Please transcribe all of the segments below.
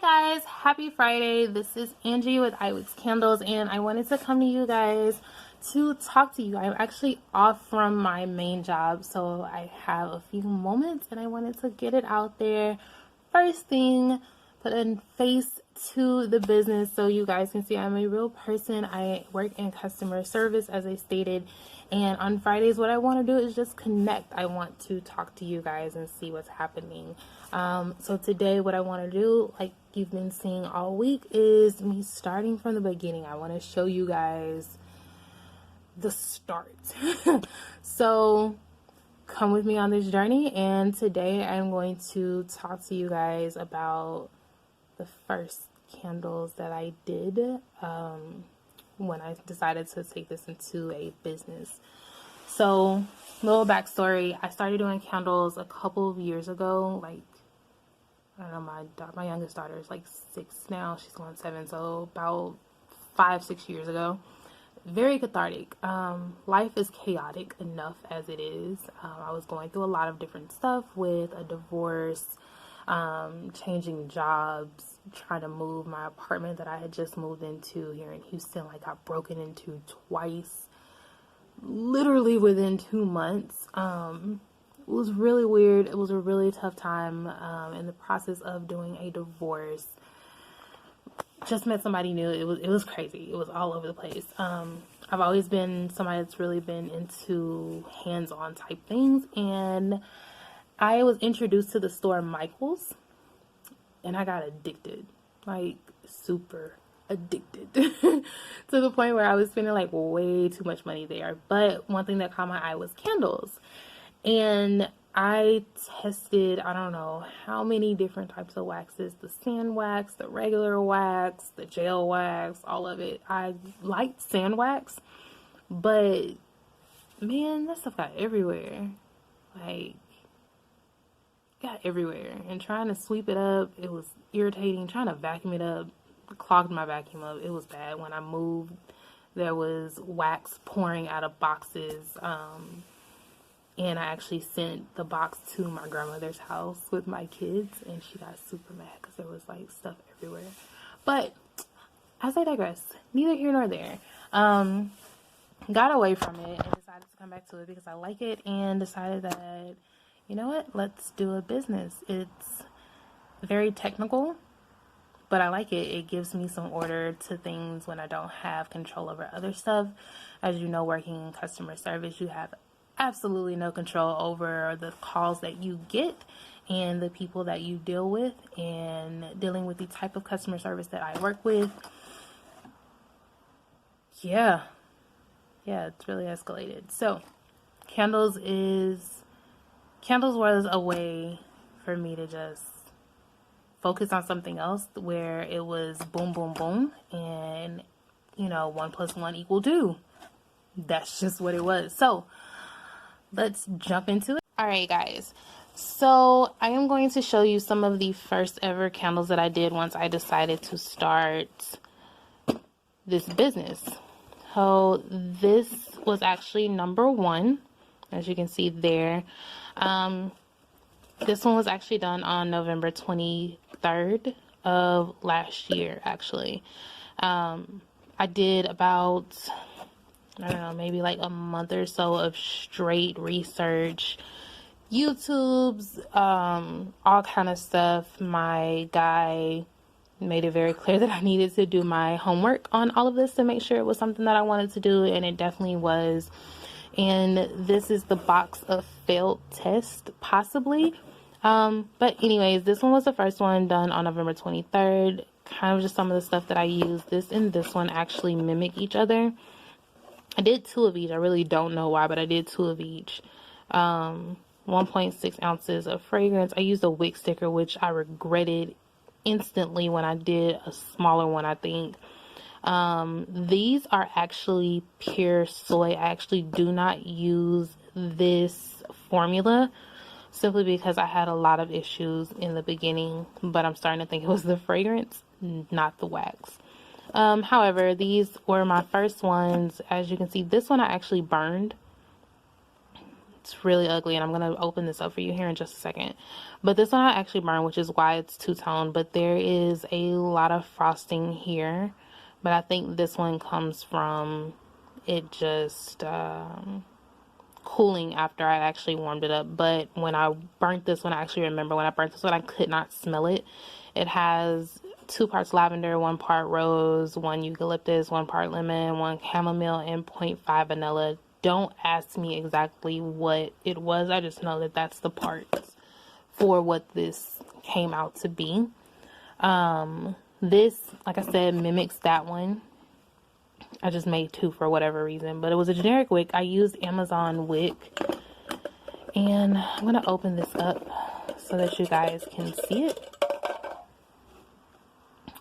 Hi guys, happy Friday. This is Angie with iwicscandles, and I wanted to come to you guys to talk to you. I'm actually off from my main job, so I have a few moments and I wanted to get it out there. First thing, put a face to the business so you guys can see I'm a real person. I work in customer service, as I stated, and on Fridays what I want to do is just connect. I want to talk to you guys and see what's happening. So today what I want to do, like you've been seeing all week, is me starting from the beginning. I want to show you guys the start. So come with me on this journey, and today I'm going to talk to you guys about the first candles that I did when I decided to take this into a business. So, little backstory, I started doing candles a couple of years ago. Like, I don't know, my youngest daughter is like 6 now, she's going 7, so about 5-6 years ago. Very cathartic. Life is chaotic enough as it is. I was going through a lot of different stuff with a divorce, changing jobs, trying to move. My apartment that I had just moved into here in Houston, like, got broken into twice, literally within 2 months. It was really weird. It was a really tough time in the process of doing a divorce. Just met somebody new. It was crazy. It was all over the place. I've always been somebody that's really been into hands-on type things, and I was introduced to the store Michael's, and I got addicted, like super addicted to the point where I was spending like way too much money there. But one thing that caught my eye was candles, and I tested, I don't know how many different types of waxes, the sand wax, the regular wax, the gel wax, all of it. I liked sand wax, but man, that stuff got everywhere. Like, got everywhere, and trying to sweep it up, it was irritating. Trying to vacuum it up, clogged my vacuum up. It was bad. When I moved, there was wax pouring out of boxes, and I actually sent the box to my grandmother's house with my kids, and she got super mad because there was like stuff everywhere. But as I digress, neither here nor there. Got away from it and decided to come back to it because I like it, and decided that, you know what, let's do a business. It's very technical, but I like it. It gives me some order to things when I don't have control over other stuff. As you know, working in customer service, you have absolutely no control over the calls that you get and the people that you deal with, and dealing with the type of customer service that I work with. Yeah, it's really escalated. So candles was a way for me to just focus on something else, where it was boom, boom, boom, and 1 + 1 = 2. That's just what it was. So let's jump into it. All right, guys. So I am going to show you some of the first ever candles that I did once I decided to start this business. So this was actually number 1, as you can see there. This one was actually done on November 23rd of last year, actually. I did about, I don't know, maybe like a month or so of straight research, YouTube's, all kind of stuff. My guy made it very clear that I needed to do my homework on all of this to make sure it was something that I wanted to do, and it definitely was. And this is the box of failed test, possibly. But anyways, this one was the first one done on November 23rd. Kind of just some of the stuff that I used. This and this one actually mimic each other. I did 2 of each. I really don't know why, but I did 2 of each. 1.6 ounces of fragrance. I used a wick sticker, which I regretted instantly when I did a smaller one, I think. These are actually pure soy. I actually do not use this formula simply because I had a lot of issues in the beginning, but I'm starting to think it was the fragrance, not the wax. However, these were my first ones. As you can see, this one I actually burned It's really ugly, and I'm gonna open this up for you here in just a second. But this one I actually burned, which is why it's two-tone, but there is a lot of frosting here. But I think this one comes from it just cooling after I actually warmed it up. But when I burnt this one, I actually remember when I burnt this one, I could not smell it. It has 2 parts lavender, 1 part rose, 1 eucalyptus, 1 part lemon, 1 chamomile, and 0.5 vanilla. Don't ask me exactly what it was. I just know that that's the parts for what this came out to be. This, like I said, mimics that one. I just made 2 for whatever reason, but it was a generic wick. I used Amazon wick, and I'm gonna open this up so that you guys can see it.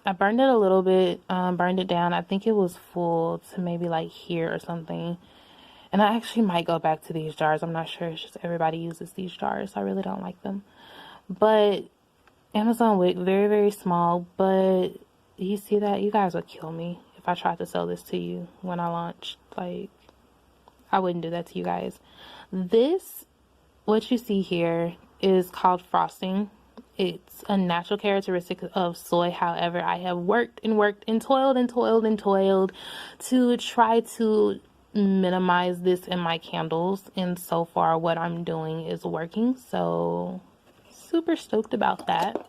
I burned it a little bit, burned it down. I think it was full to maybe like here or something. And I actually might go back to these jars. I'm not sure. It's just everybody uses these jars. I really don't like them. But Amazon wick, very, very small. But you see that? You guys would kill me if I tried to sell this to you when I launched. Like, I wouldn't do that to you guys. This, what you see here, is called frosting. It's a natural characteristic of soy. However, I have worked and worked and toiled and toiled and toiled to try to minimize this in my candles, and so far what I'm doing is working, so super stoked about that.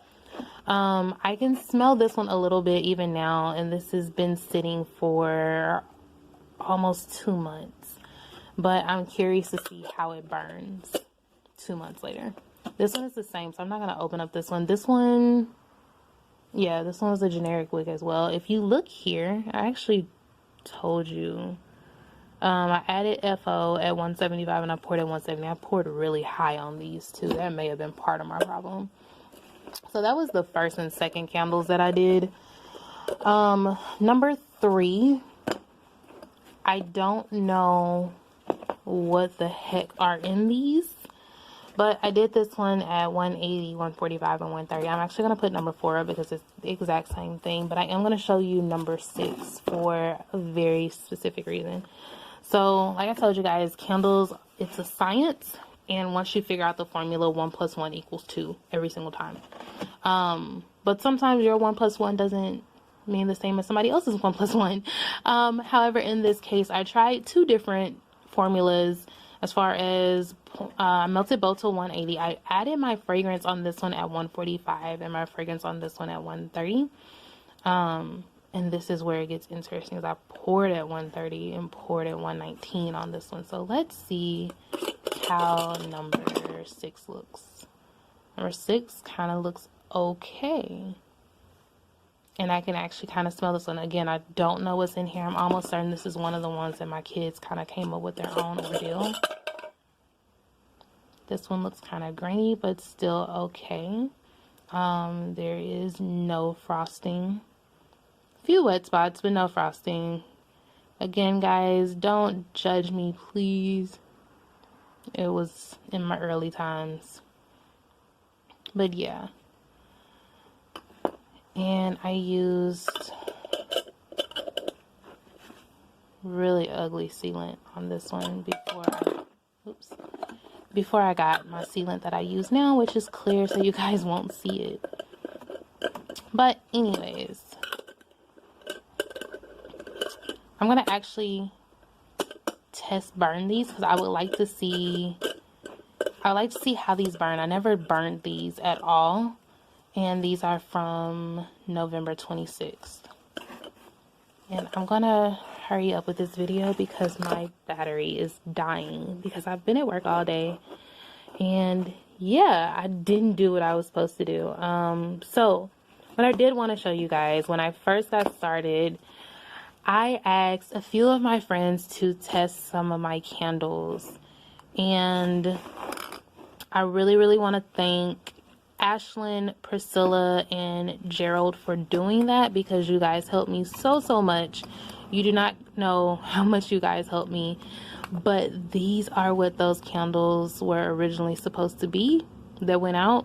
I can smell this one a little bit even now, and this has been sitting for almost 2 months, but I'm curious to see how it burns 2 months later. This one is the same, so I'm not going to open up this one. This one, yeah, this one was a generic wick as well. If you look here, I actually told you, I added FO at 175 and I poured at 170. I poured really high on these too. That may have been part of my problem. So that was the first and second candles that I did. Number 3, I don't know what the heck are in these, but I did this one at 180, 145, and 130. I'm actually going to put number 4 up because it's the exact same thing, but I am going to show you number 6 for a very specific reason. So, like I told you guys, candles, it's a science, and once you figure out the formula, 1 + 1 = 2 every single time. But sometimes your 1 + 1 doesn't mean the same as somebody else's 1 + 1. However, in this case, I tried 2 different formulas as far as melted both to 180. I added my fragrance on this one at 145 and my fragrance on this one at 130. And this is where it gets interesting, because I poured at 130 and poured at 119 on this one. So let's see how number 6 looks. Number 6 kind of looks okay. And I can actually kind of smell this one. Again, I don't know what's in here. I'm almost certain this is one of the ones that my kids kind of came up with their own ordeal. This one looks kind of grainy, but still okay. There is no frosting. Few wet spots, but no frosting. Again, guys, don't judge me, please. It was in my early times. But yeah. And I used really ugly sealant on this one before I got my sealant that I use now, which is clear so you guys won't see it. But anyways, I'm gonna actually test burn these because I would like to see how these burn. I never burned these at all, and these are from November 26th. And I'm gonna hurry up with this video because my battery is dying because I've been at work all day, and yeah, I didn't do what I was supposed to do. So what I did want to show you guys, when I first got started, I asked a few of my friends to test some of my candles, and I really want to thank Ashlyn, Priscilla, and Gerald for doing that, because you guys helped me so much. You do not know how much you guys helped me, but these are what those candles were originally supposed to be that went out.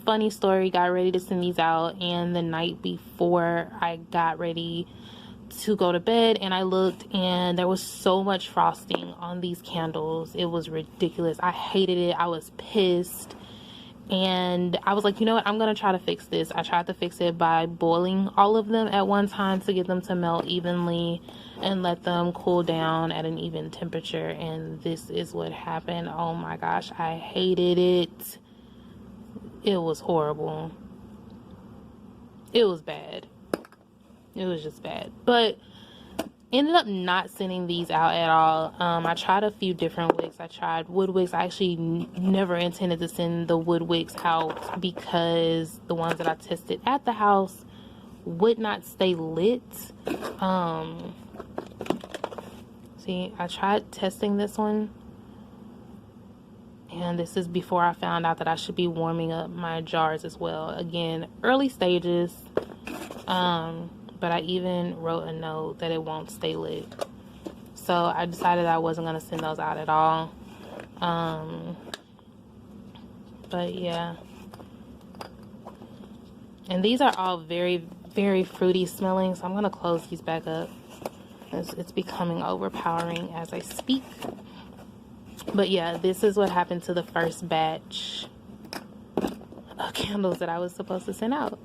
Funny story, got ready to send these out, and the night before I got ready to go to bed, and I looked, and there was so much frosting on these candles. It was ridiculous. I hated it. I was pissed. And I was like, you know what, I'm gonna try to fix this. I tried to fix it by boiling all of them at one time to get them to melt evenly and let them cool down at an even temperature, and this is what happened. Oh my gosh, I hated it. It was horrible. It was bad. It was just bad. But ended up not sending these out at all. I tried a few different wicks. I tried wood wicks. I actually never intended to send the wood wicks out because the ones that I tested at the house would not stay lit. See, I tried testing this one, and this is before I found out that I should be warming up my jars as well. Again, early stages. But I even wrote a note that it won't stay lit. So I decided I wasn't going to send those out at all. But yeah. And these are all very, very fruity smelling. So I'm going to close these back up. It's becoming overpowering as I speak. But yeah, this is what happened to the first batch of candles that I was supposed to send out.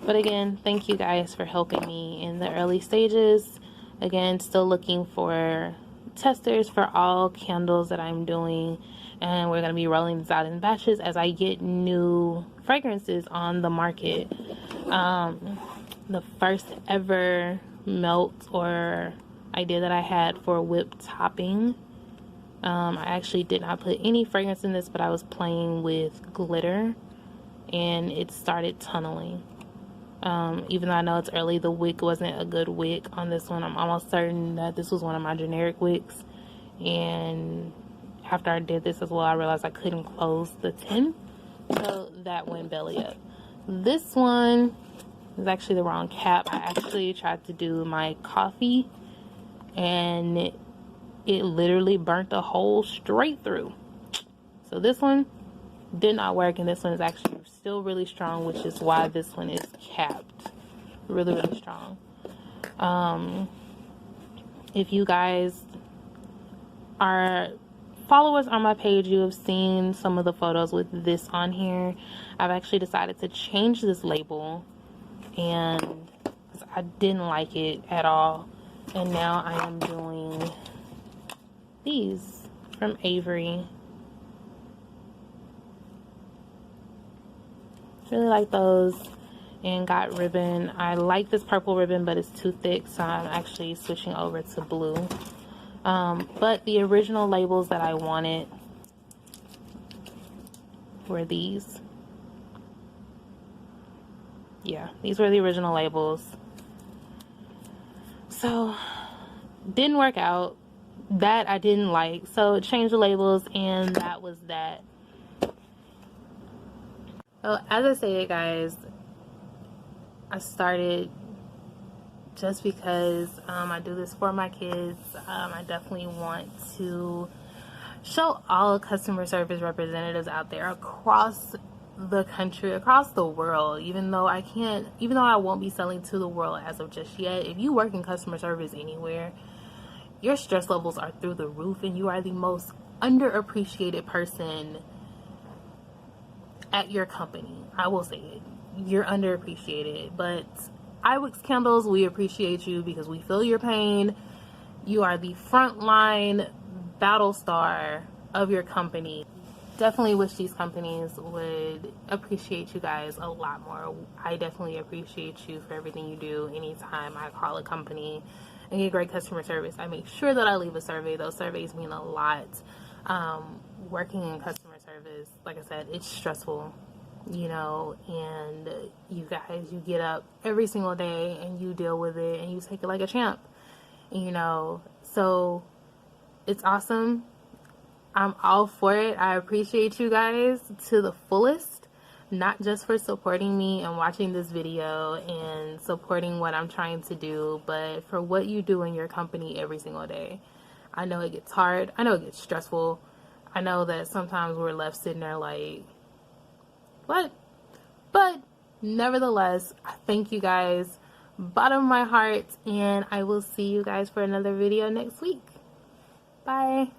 But again, thank you guys for helping me in the early stages. Again, still looking for testers for all candles that I'm doing, and we're going to be rolling this out in batches as I get new fragrances on the market. The first ever melt or idea that I had for whipped topping, I actually did not put any fragrance in this, but I was playing with glitter and it started tunneling. Even though I know it's early, the wick wasn't a good wick on this one. I'm almost certain that this was one of my generic wicks, and after I did this as well, I realized I couldn't close the tin, so that went belly up. This one is actually the wrong cap. I actually tried to do my coffee, and it literally burnt the hole straight through. So this one did not work, and this one is actually still really strong, which is why this one is capped. Really, really strong. If you guys are followers on my page, you have seen some of the photos with this on here. I've actually decided to change this label, and I didn't like it at all, and now I am doing these from Avery. Really like those, and got ribbon. I like this purple ribbon, but it's too thick, so I'm actually switching over to blue. But the original labels that I wanted were these. Yeah, these were the original labels. So didn't work out. That I didn't like, so changed the labels, and that was that. So as I stated, guys, I started just because I do this for my kids. I definitely want to show all customer service representatives out there across the country, across the world, even though I won't be selling to the world as of just yet. If you work in customer service anywhere, your stress levels are through the roof, and you are the most underappreciated person at your company. I will say it. You're underappreciated, but iwicscandles, we appreciate you because we feel your pain. You are the frontline battle star of your company. Definitely wish these companies would appreciate you guys a lot more. I definitely appreciate you for everything you do. Anytime I call a company and get great customer service, I make sure that I leave a survey. Those surveys mean a lot. Working in customer service, like I said, it's stressful, you know, and you guys, you get up every single day and you deal with it and you take it like a champ, you know. So it's awesome. I'm all for it. I appreciate you guys to the fullest, not just for supporting me and watching this video and supporting what I'm trying to do, but for what you do in your company every single day. I know it gets hard. I know it gets stressful. I know that sometimes we're left sitting there like, what? But nevertheless, I thank you guys bottom of my heart, and I will see you guys for another video next week. Bye.